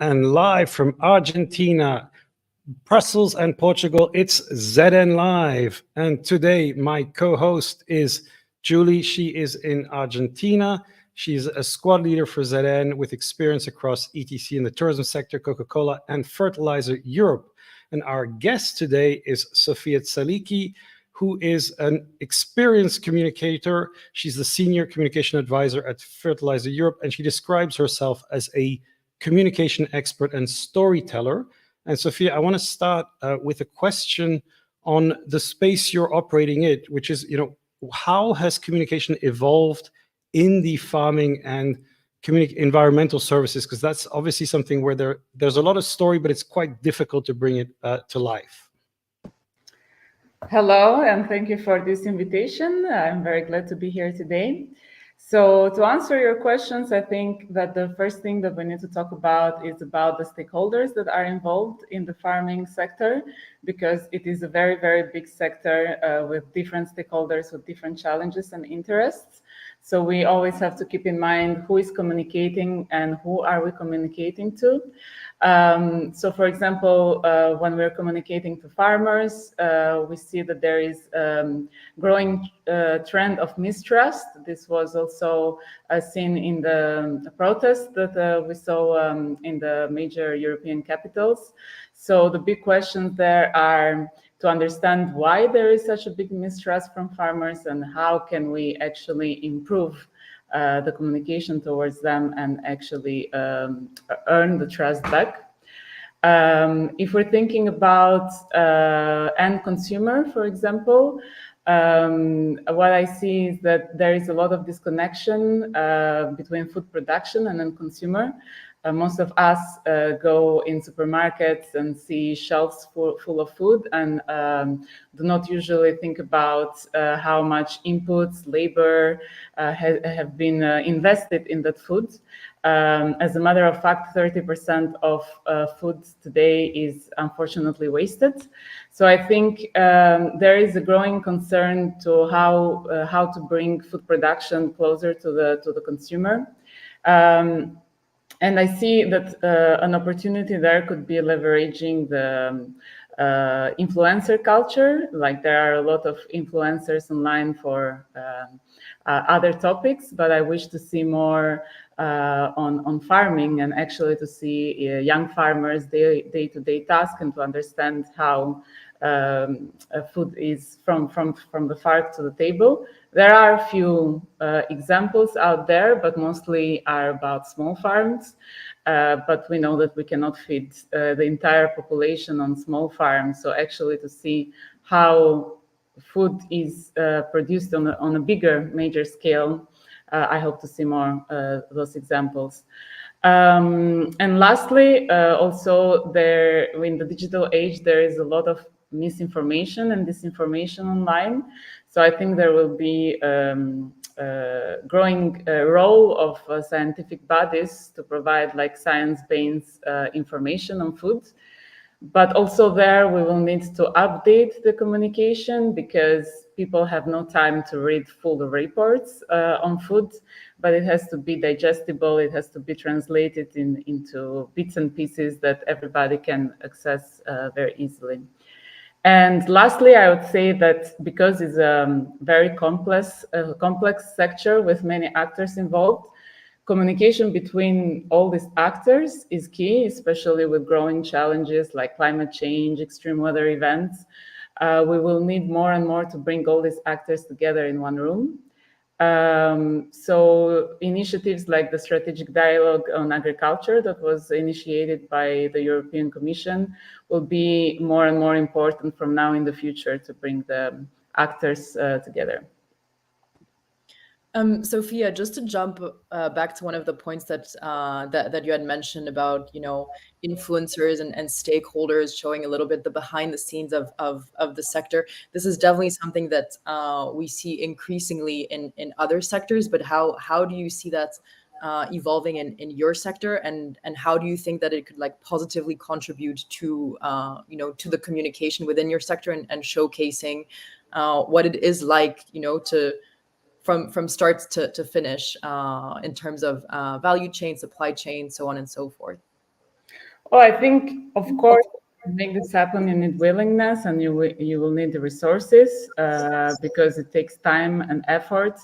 And live from Argentina, Brussels and Portugal, it's ZN Live. And today my co-host is Julie. She is in Argentina. She's a squad leader for ZN with experience across ETC in the tourism sector, Coca-Cola, and Fertilizer Europe. And our guest today is Sofia Tsaliki, who is an experienced communicator. She's the senior communication advisor at Fertilizer Europe, and she describes herself as a communication expert and storyteller. And Sofia, I want to start with a question on the space you're operating in, which is, how has communication evolved in the farming and environmental services? Because that's obviously something where there's a lot of story, but it's quite difficult to bring it to life. Hello, and thank you for this invitation. I'm very glad to be here today. So to answer your questions, I think that the first thing that we need to talk about is about the stakeholders that are involved in the farming sector, because it is a very, very big sector with different stakeholders with different challenges and interests. So we always have to keep in mind who is communicating and who are we communicating to. So for example, when we're communicating to farmers, we see that there is growing trend of mistrust. This was also seen in the protests that we saw in the major European capitals. So the big questions there are to understand why there is such a big mistrust from farmers and how can we actually improve the communication towards them and actually earn the trust back. If we're thinking about end consumer, for example, what I see is that there is a lot of disconnection between food production and end consumer. Most of us go in supermarkets and see shelves full of food and do not usually think about how much inputs, labor have been invested in that food. As a matter of fact, 30% of food today is unfortunately wasted. So I think there is a growing concern to how to bring food production closer to the consumer. And I see that an opportunity there could be leveraging the influencer culture. Like there are a lot of influencers online for other topics, but I wish to see more on farming and actually to see young farmers day-to-day task and to understand how food is from the farm to the table. There are a few examples out there, but mostly are about small farms. But we know that we cannot feed the entire population on small farms. So actually to see how food is produced on a bigger, major scale, I hope to see more those examples. And lastly, also there in the digital age, there is a lot of misinformation and disinformation online. So I think there will be growing role of scientific bodies to provide like science-based information on food. But also there we will need to update the communication because people have no time to read full reports on food, but it has to be digestible, it has to be translated into bits and pieces that everybody can access very easily. And lastly, I would say that because it's a very complex sector with many actors involved, communication between all these actors is key, especially with growing challenges like climate change, extreme weather events. We will need more and more to bring all these actors together in one room. So initiatives like the strategic dialogue on agriculture that was initiated by the European Commission will be more and more important from now in the future to bring the actors together. Sofia, just to jump back to one of the points that you had mentioned about, influencers and stakeholders showing a little bit the behind the scenes of the sector. This is definitely something that we see increasingly in other sectors, but how do you see that evolving in your sector, and how do you think that it could like positively contribute to to the communication within your sector and showcasing what it is like, to from start to finish in terms of value chain, supply chain, so on and so forth? Well, I think, of course, to make this happen, you need willingness, and you will need the resources because it takes time and effort.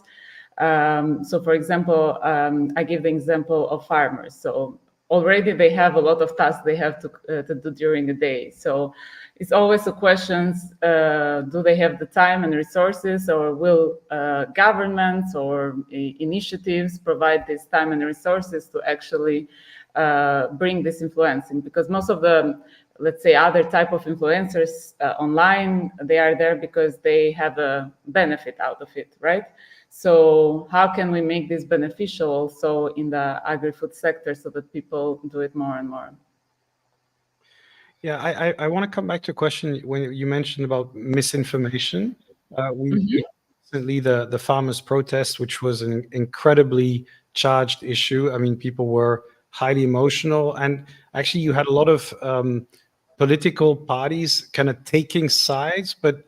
So, for example, I give the example of farmers. So already they have a lot of tasks they have to do during the day. So it's always a question: do they have the time and resources, or will governments or initiatives provide this time and resources to actually bring this influencing? Because most of the, let's say, other type of influencers online, they are there because they have a benefit out of it, right? So how can we make this beneficial also in the agri-food sector so that people do it more and more? Yeah, I want to come back to a question when you mentioned about misinformation. We recently the farmers' protest, which was an incredibly charged issue. I mean, people were highly emotional, and actually, you had a lot of political parties kind of taking sides, but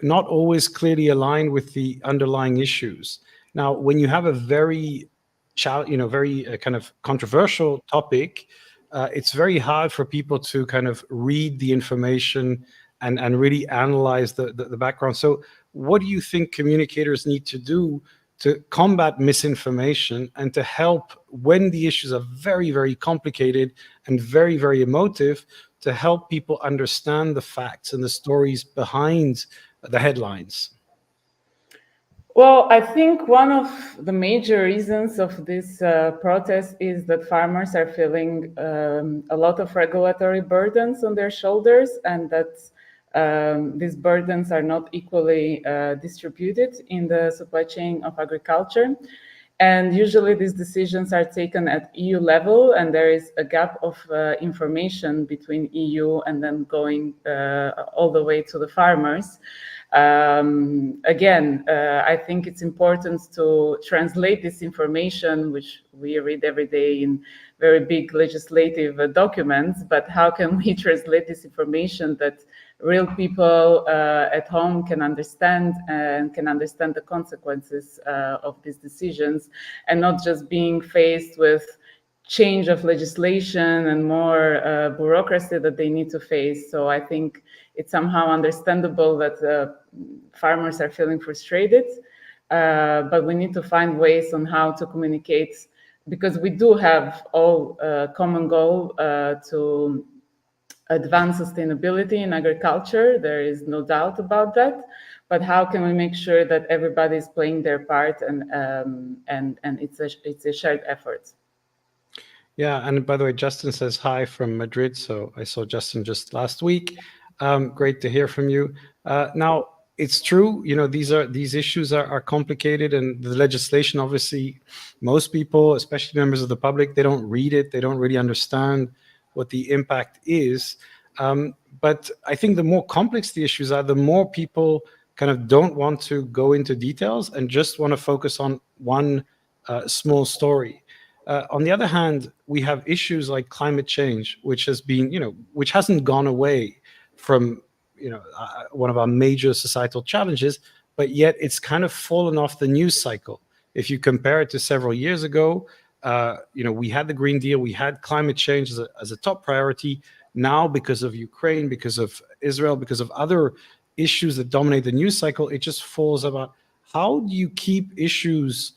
not always clearly aligned with the underlying issues. Now, when you have a very, very kind of controversial topic, it's very hard for people to kind of read the information and really analyze the background. So, what do you think communicators need to do to combat misinformation and to help when the issues are very, very complicated and very, very emotive, to help people understand the facts and the stories behind the headlines? Well, I think one of the major reasons of this protest is that farmers are feeling a lot of regulatory burdens on their shoulders, and that these burdens are not equally distributed in the supply chain of agriculture. And usually these decisions are taken at EU level, and there is a gap of information between EU and then going all the way to the farmers. Again, I think it's important to translate this information, which we read every day in very big legislative documents, but how can we translate this information that real people at home can understand and can understand the consequences of these decisions, and not just being faced with change of legislation and more bureaucracy that they need to face. So I think it's somehow understandable that farmers are feeling frustrated, but we need to find ways on how to communicate, because we do have all a common goal to advance sustainability in agriculture. There is no doubt about that. But how can we make sure that everybody is playing their part, and it's a shared effort? Yeah, and by the way, Justin says hi from Madrid. So I saw Justin just last week. Great to hear from you. Now, it's true, these issues are complicated, and the legislation, obviously, most people, especially members of the public, they don't read it. They don't really understand what the impact is. But I think the more complex the issues are, the more people kind of don't want to go into details and just want to focus on one small story. On the other hand, we have issues like climate change, which has been, which hasn't gone away from, one of our major societal challenges, but yet it's kind of fallen off the news cycle. If you compare it to several years ago, we had the Green Deal, we had climate change as a top priority. Now, because of Ukraine, because of Israel, because of other issues that dominate the news cycle, it just falls about how do you keep issues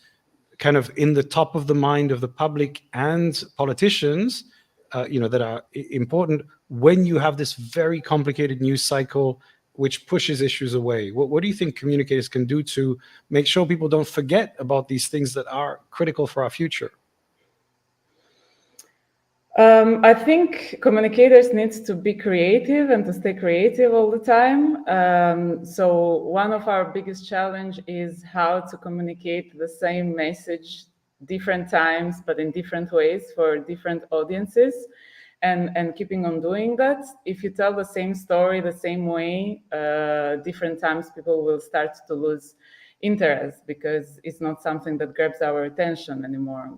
kind of in the top of the mind of the public and politicians, that are important when you have this very complicated news cycle which pushes issues away. What do you think communicators can do to make sure people don't forget about these things that are critical for our future? I think communicators need to be creative and to stay creative all the time. So one of our biggest challenge is how to communicate the same message different times, but in different ways for different audiences, and keeping on doing that. If you tell the same story the same way, different times, people will start to lose interest because it's not something that grabs our attention anymore.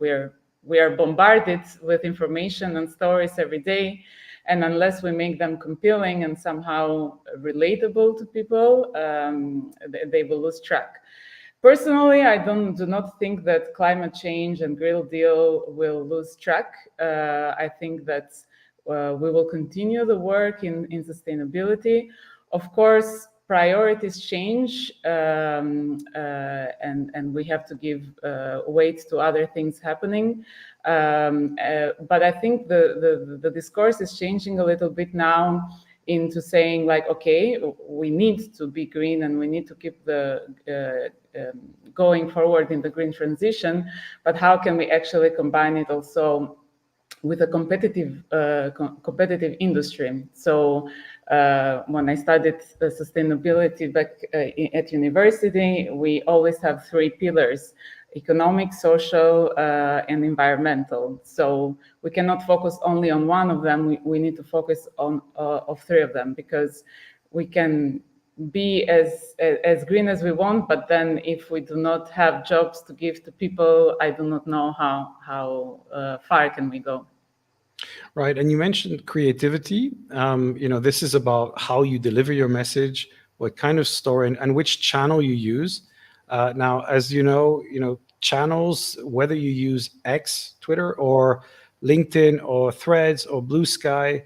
We are bombarded with information and stories every day, and unless we make them compelling and somehow relatable to people, they will lose track. Personally, I do not think that climate change and Green Deal will lose track. I think that we will continue the work in sustainability. Of course, priorities change, and we have to give weight to other things happening. But I think the discourse is changing a little bit now into saying like, okay, we need to be green and we need to keep the going forward in the green transition, but how can we actually combine it also with a competitive industry? So when I studied sustainability back at university, we always have three pillars: economic, social, and environmental. So we cannot focus only on one of them. We need to focus on of three of them, because we can be as green as we want, but then if we do not have jobs to give to people, I do not know how far can we go. Right, and you mentioned creativity. This is about how you deliver your message, what kind of story, and which channel you use. Now, as you know, channels, whether you use X, Twitter, or LinkedIn, or Threads, or Blue Sky,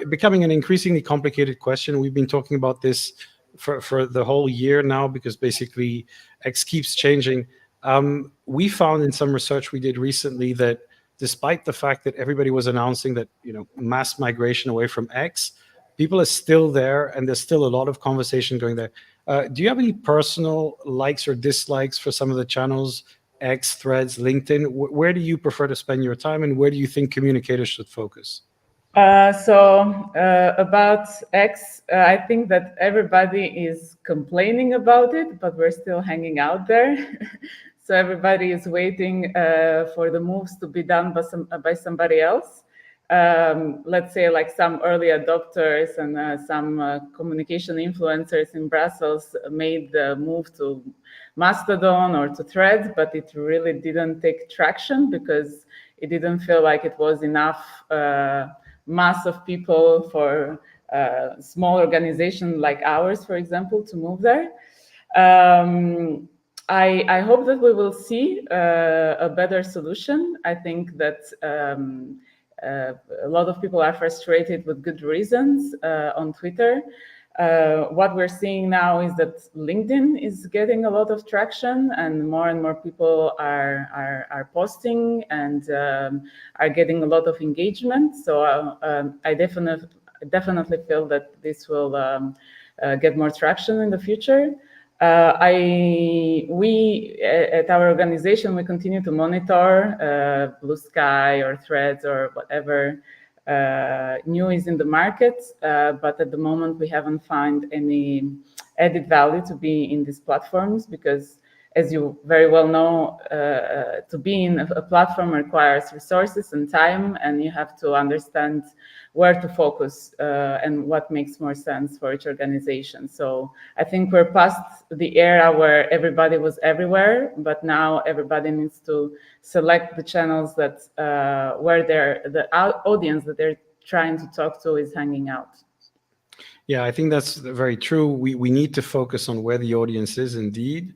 becoming an increasingly complicated question. We've been talking about this for the whole year now, because basically X keeps changing. We found in some research we did recently that despite the fact that everybody was announcing that mass migration away from X, people are still there, and there's still a lot of conversation going there. Do you have any personal likes or dislikes for some of the channels, X, Threads, LinkedIn? Where do you prefer to spend your time, and where do you think communicators should focus? About X, I think that everybody is complaining about it, but we're still hanging out there. So everybody is waiting for the moves to be done by somebody else. Let's say like some early adopters and some communication influencers in Brussels made the move to Mastodon or to Threads, but it really didn't take traction because it didn't feel like it was enough mass of people for a small organization like ours, for example, to move there. I hope that we will see a better solution. I think that a lot of people are frustrated with good reasons on Twitter. What we're seeing now is that LinkedIn is getting a lot of traction, and more people are posting and are getting a lot of engagement. So I definitely feel that this will get more traction in the future. We at our organization, we continue to monitor Blue Sky or Threads or whatever new is in the market, but at the moment we haven't found any added value to be in these platforms, because as you very well know, to be in a platform requires resources and time, and you have to understand where to focus and what makes more sense for each organization. So I think we're past the era where everybody was everywhere, but now everybody needs to select the channels that where the audience that they're trying to talk to is hanging out. Yeah, I think that's very true. We need to focus on where the audience is indeed.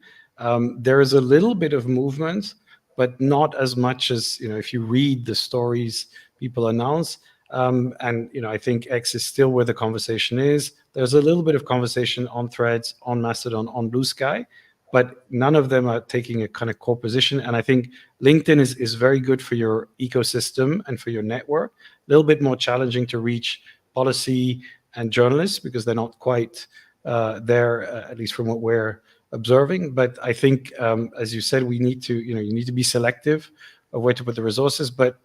There is a little bit of movement, but not as much as, if you read the stories people announce. And I think X is still where the conversation is. There's a little bit of conversation on Threads, on Mastodon, on Blue Sky, but none of them are taking a kind of core position. And I think LinkedIn is very good for your ecosystem and for your network. A little bit more challenging to reach policy and journalists because they're not quite there, at least from what we're observing. But I think, as you said, we need to, you need to be selective of where to put the resources. But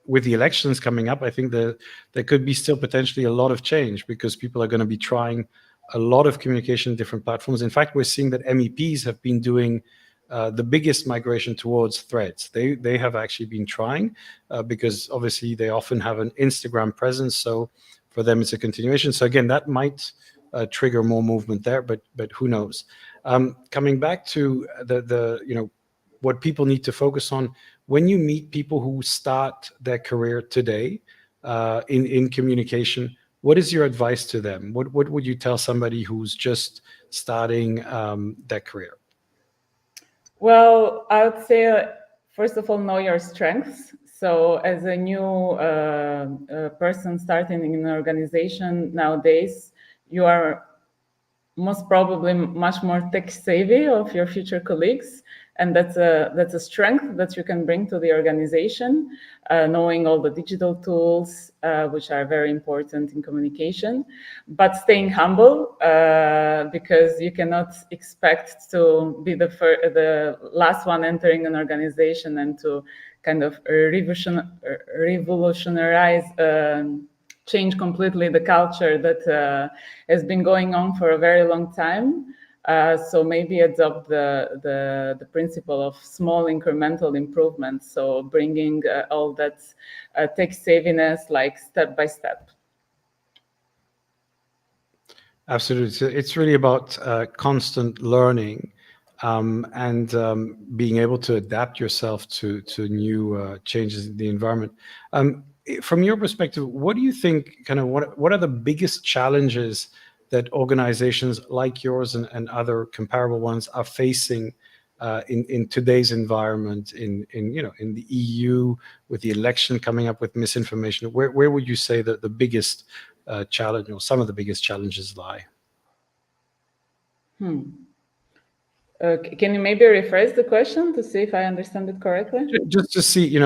with the elections coming up, I think there could be still potentially a lot of change, because people are going to be trying a lot of communication in different platforms. In fact, we're seeing that MEPs have been doing the biggest migration towards Threads. They have actually been trying because obviously they often have an Instagram presence. So for them, it's a continuation. So again, that might trigger more movement there, but who knows? Coming back to the what people need to focus on, when you meet people who start their career today in communication, what is your advice to them? What would you tell somebody who's just starting their career? Well, I would say, first of all, know your strengths. So as a new person starting in an organization nowadays, you are most probably much more tech savvy of your future colleagues, and that's a strength that you can bring to the organization, knowing all the digital tools which are very important in communication, but staying humble because you cannot expect to be the last one entering an organization and to kind of revolutionize change completely the culture that has been going on for a very long time. So maybe adopt the principle of small incremental improvements. So bringing all that tech saviness, like step by step. Absolutely. So it's really about constant learning and being able to adapt yourself to new changes in the environment. From your perspective, what do you think, kind of what are the biggest challenges that organizations like yours and other comparable ones are facing in today's environment, in the EU, with the election coming up, with misinformation? Where would you say that the biggest challenge, or some of the biggest challenges, lie? Can you maybe rephrase the question to see if I understand it correctly? Just to see,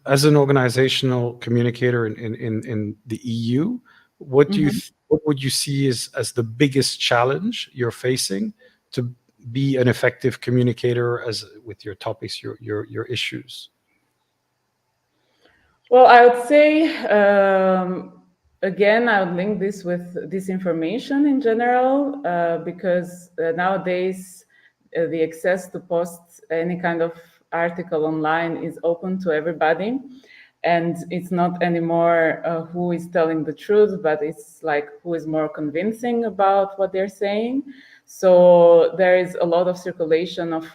as an organizational communicator in the EU, what do you what would you see as the biggest challenge you're facing to be an effective communicator with your topics, your issues? Well, I would say, again, I would link this with disinformation in general, because nowadays the access to post any kind of article online is open to everybody. And it's not anymore who is telling the truth, but it's like who is more convincing about what they're saying. So there is a lot of circulation of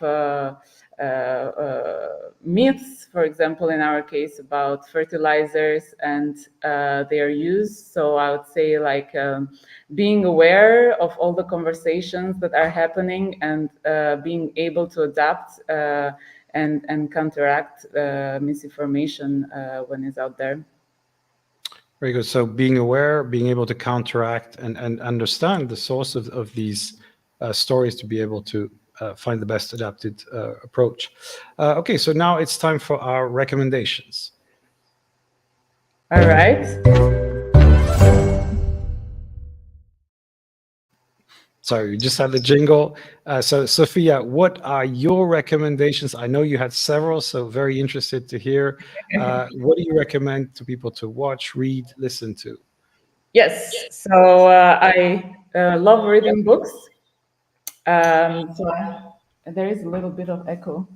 myths, for example, in our case, about fertilizers and their use. So I would say, like, being aware of all the conversations that are happening and being able to adapt and counteract misinformation when it's out there. Very good. So being aware, being able to counteract and understand the source of these stories to be able to find the best adapted approach. Okay, so now it's time for our recommendations. All right. Sorry, we just had the jingle. So Sofia, what are your recommendations? I know you had several, so very interested to hear. What do you recommend to people to watch, read, listen to? Yes, so I love reading books. There is a little bit of echo.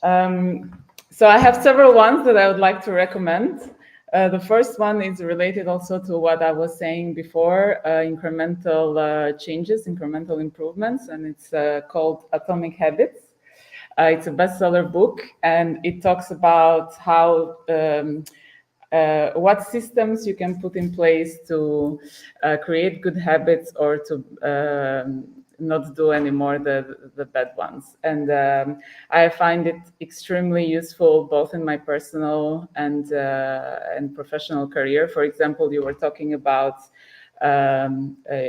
So I have several ones that I would like to recommend. The first one is related also to what I was saying before, incremental changes, incremental improvements, and it's called Atomic Habits. It's a bestseller book, and it talks about how what systems you can put in place to create good habits or to not do anymore the bad ones. And I find it extremely useful both in my personal and professional career. For example, you were talking about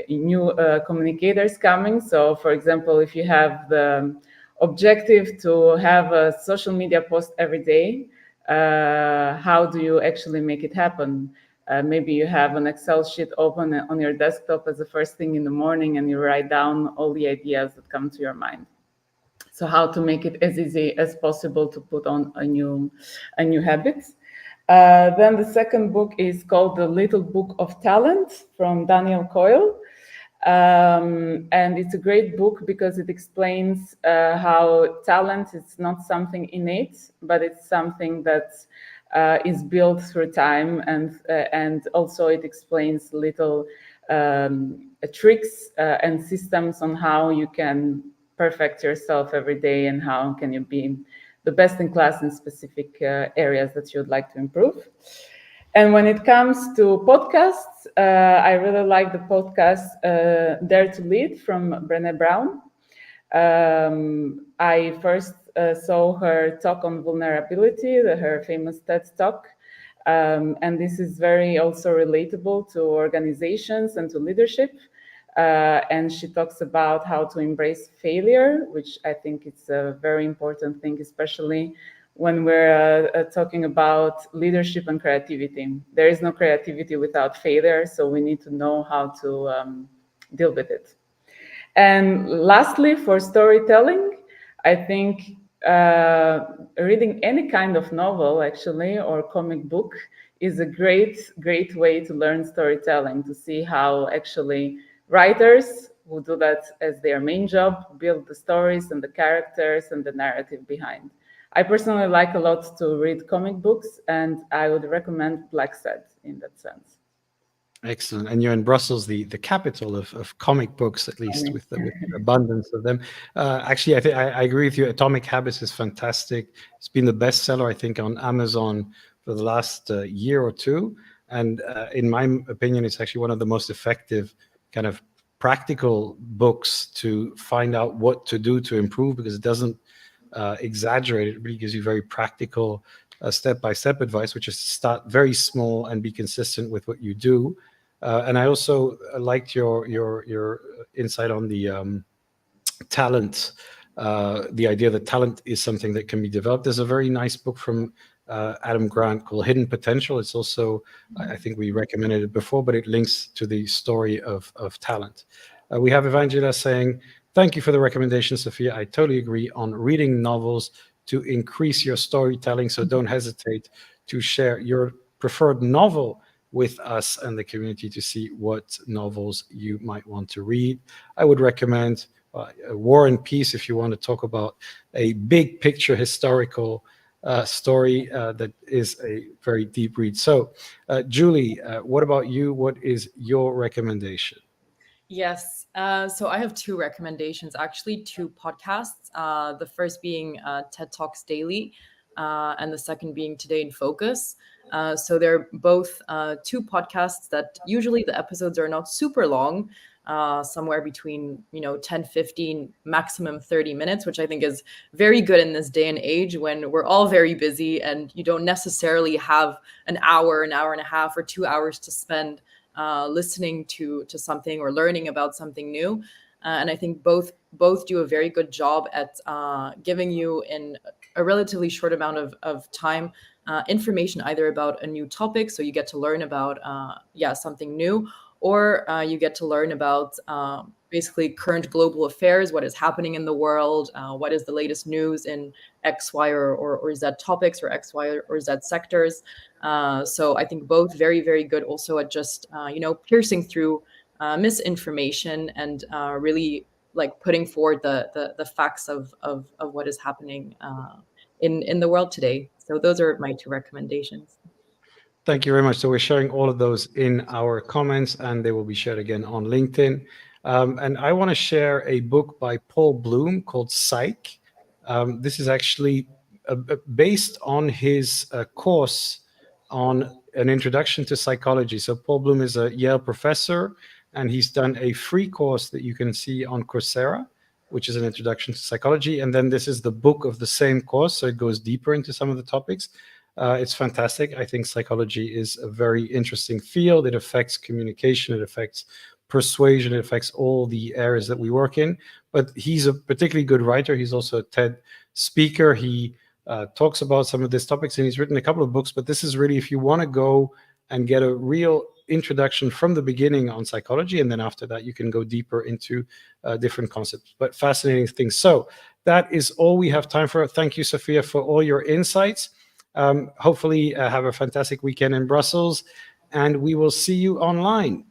new communicators coming. So for example, if you have the objective to have a social media post every day, how do you actually make it happen? Maybe you have an Excel sheet open on your desktop as the first thing in the morning, and you write down all the ideas that come to your mind. So how to make it as easy as possible to put on a new habit. Then the second book is called The Little Book of Talent from Daniel Coyle. And it's a great book because it explains how talent is not something innate, but it's something that is built through time, and also it explains little tricks and systems on how you can perfect yourself every day and how can you be the best in class in specific areas that you'd like to improve. And when it comes to podcasts, I really like the podcast Dare to Lead from Brené Brown. I first saw her talk on vulnerability, her famous TED talk. And this is very also relatable to organizations and to leadership. And she talks about how to embrace failure, which I think is a very important thing, especially when we're talking about leadership and creativity. There is no creativity without failure, so we need to know how to deal with it. And lastly, for storytelling, I think reading any kind of novel, actually, or comic book is a great way to learn storytelling, to see how actually writers who do that as their main job build the stories and the characters and the narrative behind. I personally like a lot to read comic books, and I would recommend Black Sad in that sense. Excellent. And you're in Brussels, the capital of comic books, at least with the abundance of them. Actually, I think I agree with you. Atomic Habits is fantastic. It's been the bestseller, I think, on Amazon for the last year or two. And in my opinion, it's actually one of the most effective kind of practical books to find out what to do to improve, because it doesn't exaggerate. It really gives you very practical step-by-step advice, which is to start very small and be consistent with what you do. And I also liked your insight on the talent, the idea that talent is something that can be developed. There's a very nice book from Adam Grant called Hidden Potential. It's also, I think we recommended it before, but it links to the story of talent. We have Evangela saying, thank you for the recommendation, Sofia. I totally agree on reading novels to increase your storytelling. So don't hesitate to share your preferred novel with us and the community to see what novels you might want to read. I would recommend War and Peace if you want to talk about a big picture historical story that is a very deep read. So, Julie, what about you? What is your recommendation? Yes. So I have two recommendations, actually, two podcasts. The first being TED Talks Daily, and the second being Today in Focus. So they're both two podcasts that usually the episodes are not super long, somewhere between 10, 15, maximum 30 minutes, which I think is very good in this day and age when we're all very busy and you don't necessarily have an hour and a half, or 2 hours to spend listening to something or learning about something new. And I think both do a very good job at giving you in a relatively short amount of time information either about a new topic, so you get to learn about something new, or you get to learn about basically current global affairs, what is happening in the world, what is the latest news in X, Y, or Z topics, or X, Y, or Z sectors. So I think both very, very good also at just, piercing through misinformation and really like putting forward the facts of what is happening in the world today. So those are my two recommendations. Thank you very much. So we're sharing all of those in our comments, and they will be shared again on LinkedIn. And I want to share a book by Paul Bloom called Psych. This is actually based on his course on an introduction to psychology. So Paul Bloom is a Yale professor, and he's done a free course that you can see on Coursera, which is an introduction to psychology. And then this is the book of the same course, so it goes deeper into some of the topics. It's fantastic. I think psychology is a very interesting field. It affects communication, it affects persuasion, it affects all the areas that we work in. But he's a particularly good writer. He's also a TED speaker. He talks about some of these topics, and he's written a couple of books. But this is really, if you want to go and get a real introduction from the beginning on psychology, and then after that you can go deeper into different concepts, but fascinating things. So that is all we have time for. Thank you, Sofia, for all your insights. Hopefully have a fantastic weekend in Brussels, and we will see you online.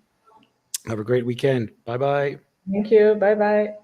Have a great weekend. Bye-bye. Thank you. Bye-bye.